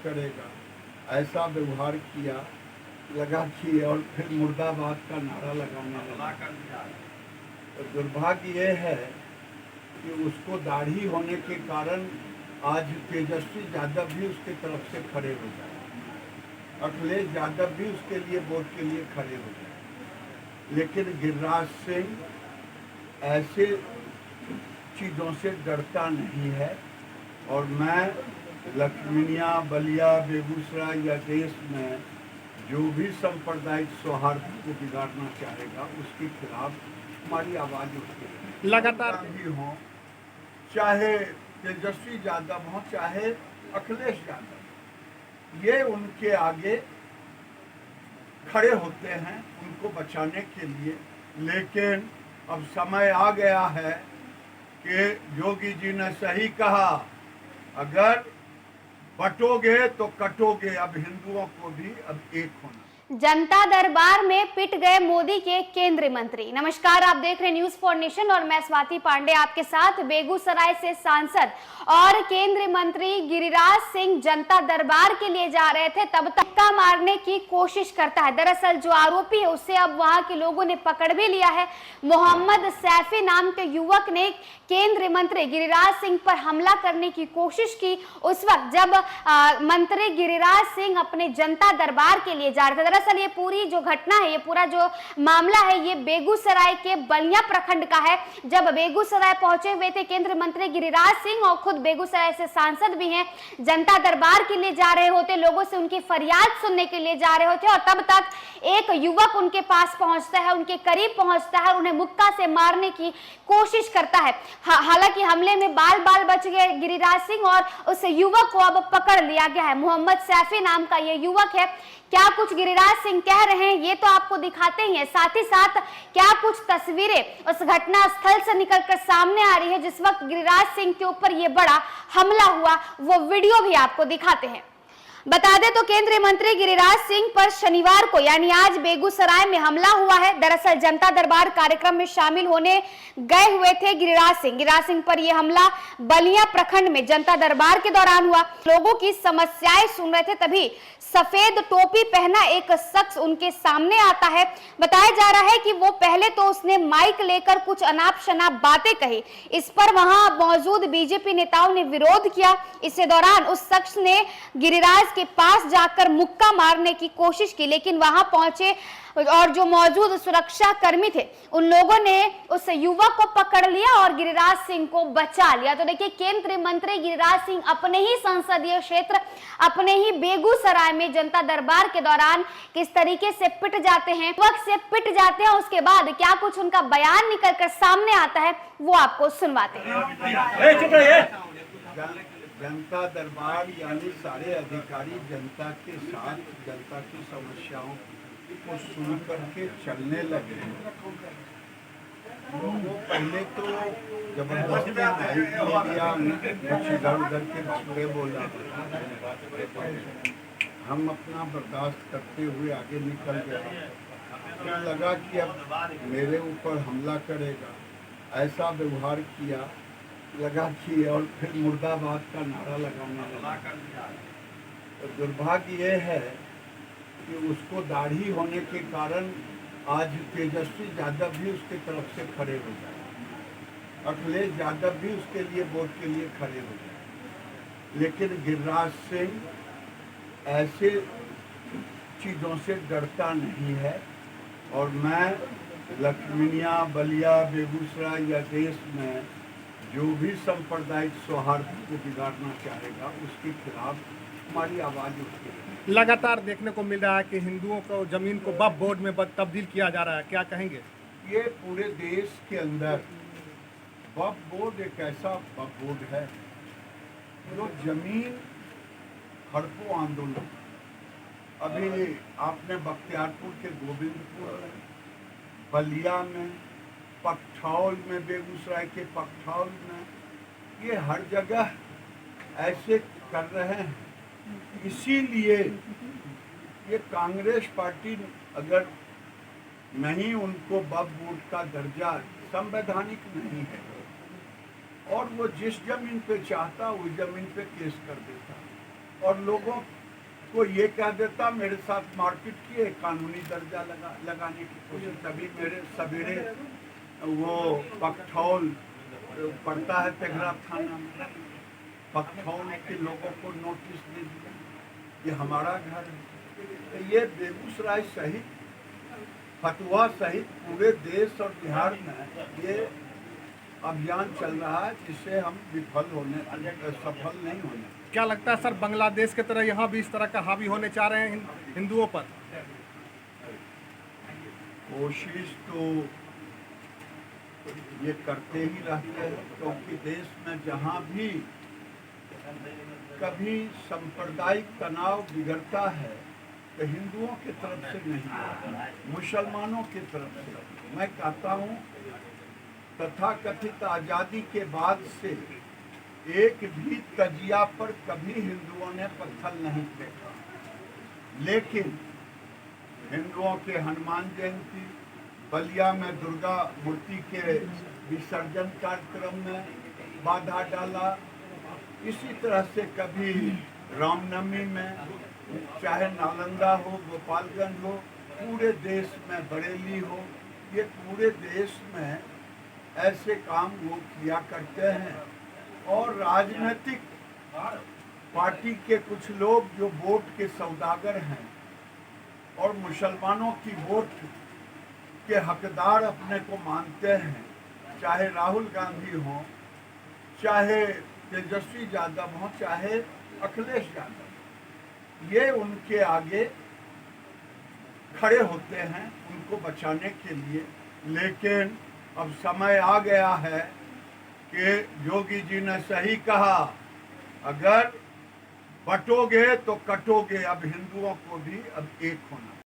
करेगा, ऐसा व्यवहार किया, लगा कि और फिर मुर्दाबाद का नारा लगाने लगा। तो दुर्भाग्य ये है कि उसको दाढ़ी होने के कारण आज तेजस्वी यादव भी उसके तरफ से खड़े हो जाए, अखिलेश यादव भी उसके लिए वोट के लिए खड़े हो जाए, लेकिन गिरिराज सिंह ऐसे चीज़ों से डरता नहीं है। और मैं लखमीनिया, बलिया, बेगूसराय या देश में जो भी सांप्रदायिक सौहार्द को बिगाड़ना चाहेगा उसके खिलाफ हमारी आवाज़ उठेगी। लगातार भी हों, चाहे तेजस्वी यादव हों, चाहे अखिलेश यादव, ये उनके आगे खड़े होते हैं उनको बचाने के लिए। लेकिन अब समय आ गया है कि योगी जी ने सही कहा, अगर बटोगे तो कटोगे। अब हिंदुओं को भी अब एक होना। जनता दरबार में पिट गए मोदी के केंद्रीय मंत्री। नमस्कार, आप देख रहे हैं न्यूज फॉर नेशन और मैं स्वाति पांडे आपके साथ। बेगूसराय से सांसद और केंद्रीय मंत्री गिरिराज सिंह जनता दरबार के लिए जा रहे थे, तब धक्का मारने की कोशिश करता है। दरअसल जो आरोपी है उसे अब वहां के लोगों ने पकड़ भी लिया है। मोहम्मद सैफी नाम के युवक ने केंद्रीय मंत्री गिरिराज सिंह पर हमला करने की कोशिश की उस वक्त जब मंत्री गिरिराज सिंह अपने जनता दरबार के लिए जा रहे थे। दरअसल ये पूरी जो घटना है, ये पूरा जो मामला है, ये बेगूसराय के बलिया प्रखंड का है। जब बेगूसराय पहुंचे हुए थे केंद्रीय मंत्री गिरिराज सिंह और खुद बेगूसराय से सांसद भी हैं, जनता दरबार के लिए जा रहे होते, लोगों से उनकी फरियाद सुनने के लिए जा रहे होते, और तब तक एक युवक उनके पास पहुंचता है, उनके करीब पहुंचता है, उन्हें मुक्का से मारने की कोशिश करता है। हालांकि हमले में बाल बाल बच गए गिरिराज सिंह और उस युवक को अब पकड़ लिया गया है। मोहम्मद सैफी नाम का ये युवक है। क्या कुछ गिरिराज सिंह कह रहे हैं ये तो आपको दिखाते ही हैं, साथ ही साथ क्या कुछ तस्वीरें उस घटना स्थल से निकलकर सामने आ रही है जिस वक्त गिरिराज सिंह के ऊपर ये बड़ा हमला हुआ, वो वीडियो भी आपको दिखाते हैं। बता दें तो केंद्रीय मंत्री गिरिराज सिंह पर शनिवार को यानी आज बेगूसराय में हमला हुआ है। दरअसल जनता दरबार कार्यक्रम में शामिल होने गए हुए थे गिरिराज सिंह पर यह हमला बलिया प्रखंड में जनता दरबार के दौरान हुआ। लोगों की समस्याएं सुन रहे थे, तभी सफेद टोपी पहना एक शख्स उनके सामने आता है। बताया जा रहा है कि वो पहले तो उसने माइक लेकर कुछ अनाप शनाप बातें कही। इस पर वहां मौजूद बीजेपी नेताओं ने विरोध किया। इसी दौरान उस शख्स ने गिरिराज के पास जाकर मुक्का मारने की कोशिश की, लेकिन वहां पहुंचे और जो मौजूद सुरक्षा कर्मी थे उन लोगों ने उस युवक को पकड़ लिया और गिरिराज सिंह को बचा लिया। तो देखिए, केंद्रीय मंत्री गिरिराज सिंह अपने ही संसदीय क्षेत्र, अपने ही बेगूसराय में जनता दरबार के दौरान किस तरीके से पिट जाते हैं, वक्त से पिट जाते हैं। उसके बाद क्या कुछ उनका बयान निकलकर सामने आता है वो आपको सुनवाते हैं। जनता दरबार यानी सारे अधिकारी जनता के साथ जनता की समस्याओं को सुन करके चलने लगे। वो पहले तो जबरदस्ती मीडिया कुछ इधर उधर के बातें बोला, हम अपना बर्दाश्त करते हुए आगे निकल गए। फिर लगा कि अब मेरे ऊपर हमला करेगा, ऐसा व्यवहार किया, लगा कि और फिर मुर्दाबाद का नारा लगाने लगा। तो दुर्भाग्य ये है कि उसको दाढ़ी होने के कारण आज तेजस्वी यादव भी उसके तरफ से खड़े हो जाए, अखिलेश यादव भी उसके लिए वोट के लिए खड़े हो जाए, लेकिन गिरिराज सिंह ऐसे चीज़ों से डरता नहीं है। और मैं लखमीनिया, बलिया, बेगूसराय या देश में जो भी सांप्रदायिक सौहार्द को बिगाड़ना चाहेगा उसके खिलाफ हमारी आवाज़ उठेगी। लगातार देखने को मिल रहा है कि हिंदुओं को जमीन को वक्फ बोर्ड में तब्दील किया जा रहा है, क्या कहेंगे? ये पूरे देश के अंदर वक्फ बोर्ड एक ऐसा वक्फ बोर्ड है जो जमीन हड़पो आंदोलन, अभी आपने बख्तियारपुर के गोविंदपुर, बलिया में, पकठौल में, बेगूसराय के पकठौल में, ये हर जगह ऐसे कर रहे हैं। इसीलिए ये कांग्रेस पार्टी अगर नहीं, उनको वक्फ बोर्ड का दर्जा संवैधानिक नहीं है और वो जिस जमीन पे चाहता उस जमीन पे केस कर देता और लोगों कोई ये कह देता मेरे साथ मारपीट किए, कानूनी दर्जा लगाने की कोशिश। अभी मेरे सवेरे वो पकठौल पड़ता है तेघरा थाना में, पकठौल के लोगों को नोटिस दे दिया, ये हमारा घर है। तो ये बेगूसराय सहित फतुहा सहित पूरे देश और बिहार में ये अभियान चल रहा है, जिससे हम सफल नहीं होने। क्या लगता है सर, बांग्लादेश की तरह यहाँ भी इस तरह का हावी होने चाह रहे हैं हिंदुओं पर? कोशिश तो ये करते ही रहते हैं, क्योंकि देश में जहाँ भी कभी सांप्रदायिक तनाव बिगड़ता है तो हिंदुओं की तरफ से नहीं, मुसलमानों की तरफ से। मैं कहता हूँ तथाकथित आज़ादी के बाद से एक भी तजिया पर कभी हिंदुओं ने पत्थर नहीं फेंका, लेकिन हिंदुओं के हनुमान जयंती, बलिया में दुर्गा मूर्ति के विसर्जन कार्यक्रम में बाधा डाला। इसी तरह से कभी रामनवमी में, चाहे नालंदा हो, गोपालगंज हो, पूरे देश में बरेली हो, ये पूरे देश में ऐसे काम वो किया करते हैं। और राजनीतिक पार्टी के कुछ लोग जो वोट के सौदागर हैं और मुसलमानों की वोट के हकदार अपने को मानते हैं, चाहे राहुल गांधी हो, चाहे तेजस्वी यादव हो, चाहे अखिलेश यादव, ये उनके आगे खड़े होते हैं उनको बचाने के लिए। लेकिन अब समय आ गया है कि योगी जी ने सही कहा, अगर बटोगे तो कटोगे। अब हिंदुओं को भी अब एक होना।